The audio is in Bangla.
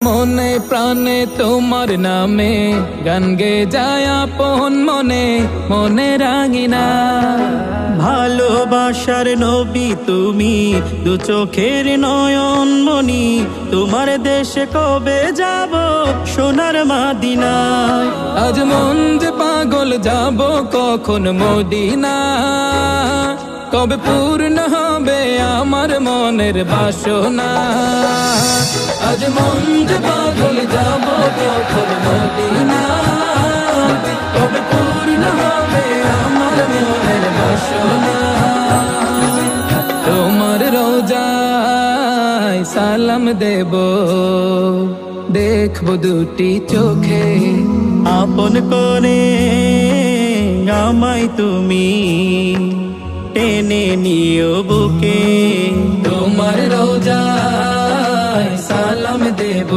মনে প্রাণে তোমার নামে গান গে যায় আপন মনে মনে রাঙিনা। ভালোবাসার নবী তুমি, দু চোখের নয়ন মনি, তোমার দেশে কবে যাব সোনার মাদিনায়। আজ মন যে পাগল যাব কখন মদিনা, কবে পূর্ণ হবে আমার মনের বাসনা। আজ মন যে পাগল যাব কখন মদিনা, কবে পূর্ণ হবে আমার মনের বাসনা। তোমার রোজায় সালাম দেব, দেখবো দুটি চোখে, আপন করে আমায় তুমি টেনে নিও বুকে। তোমার রোজায় সালাম দেব।